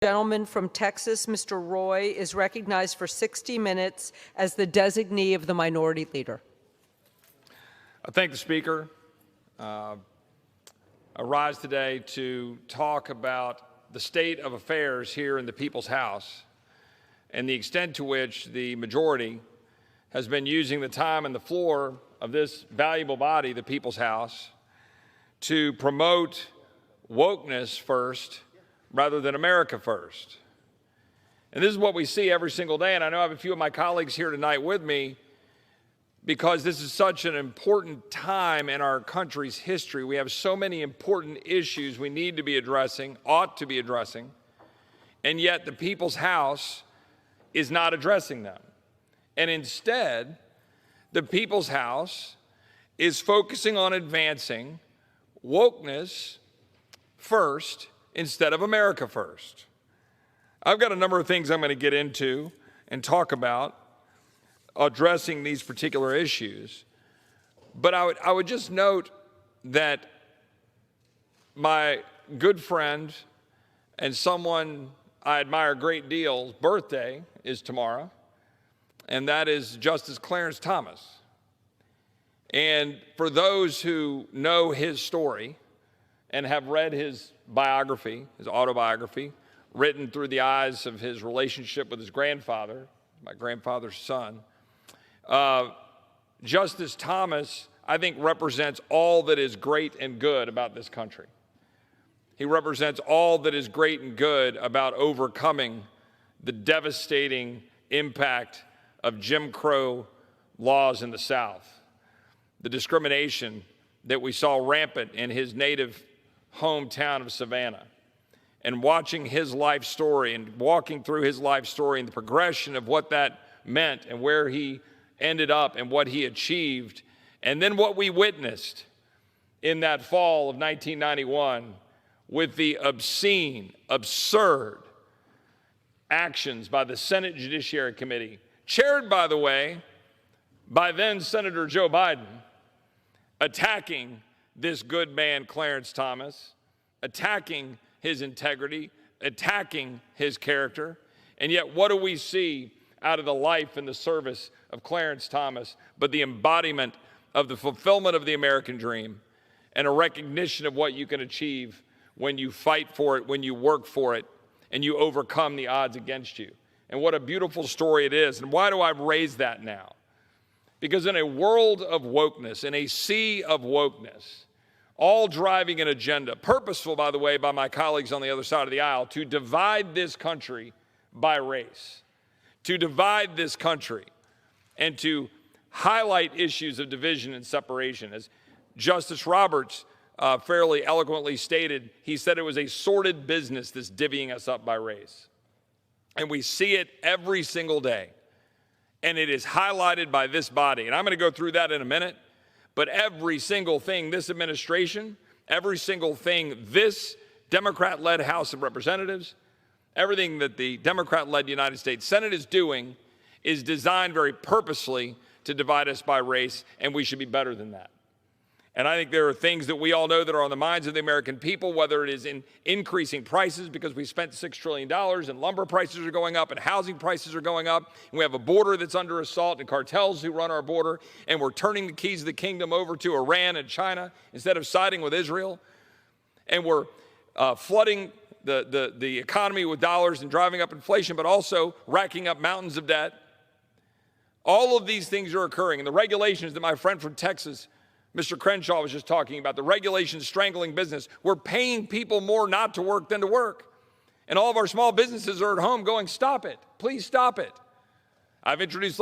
Gentleman from Texas, Mr. Roy, is recognized for 60 minutes as the designee of the minority leader. I thank the Speaker. I rise today to talk about the state of affairs here in the People's House and the extent to which the majority has been using the time and the floor of this valuable body, the People's House, to promote wokeness first rather than America first. And this is what we see every single day, and I know I have a few of my colleagues here tonight with me because this is such an important time in our country's history. We have so many important issues we need to be addressing, ought to be addressing, and yet the People's House is not addressing them. And instead, the People's House is focusing on advancing wokeness first instead of America first. I've got a number of things I'm going to get into and talk about addressing these particular issues. But I would just note that my good friend and someone I admire a great deal's birthday is tomorrow, and that is Justice Clarence Thomas. And for those who know his story and have read his biography, his autobiography, written through the eyes of his relationship with his grandfather, my grandfather's son, Justice Thomas, I think, represents all that is great and good about this country. He represents all that is great and good about overcoming the devastating impact of Jim Crow laws in the South, the discrimination that we saw rampant in his native hometown of Savannah, and watching his life story and walking through his life story and the progression of what that meant and where he ended up and what he achieved, and then what we witnessed in that fall of 1991 with the obscene, absurd actions by the Senate Judiciary Committee, chaired, by the way, by then Senator Joe Biden, attacking this good man, Clarence Thomas, attacking his integrity, attacking his character. And yet, what do we see out of the life and the service of Clarence Thomas but the embodiment of the fulfillment of the American dream and a recognition of what you can achieve when you fight for it, when you work for it, and you overcome the odds against you? And what a beautiful story it is. And why do I raise that now? Because in a world of wokeness, in a sea of wokeness, all driving an agenda, purposeful, by the way, by my colleagues on the other side of the aisle, to divide this country by race, to divide this country, and to highlight issues of division and separation. As Justice Roberts fairly eloquently stated, he said it was a sordid business, this divvying us up by race. And we see it every single day. And it is highlighted by this body. And I'm going to go through that in a minute. But every single thing this administration, every single thing this Democrat-led House of Representatives, everything that the Democrat-led United States Senate is doing is designed very purposely to divide us by race, and we should be better than that. And I think there are things that we all know that are on the minds of the American people, whether it is in increasing prices because we spent $6 trillion and lumber prices are going up and housing prices are going up, and we have a border that's under assault and cartels who run our border, and we're turning the keys of the kingdom over to Iran and China instead of siding with Israel, and we're flooding the economy with dollars and driving up inflation, but also racking up mountains of debt. All of these things are occurring, and the regulations that my friend from Texas, Mr. Crenshaw, was just talking about, the regulations strangling business. We're paying people more not to work than to work. And all of our small businesses are at home going, stop it. Please stop it. I've introduced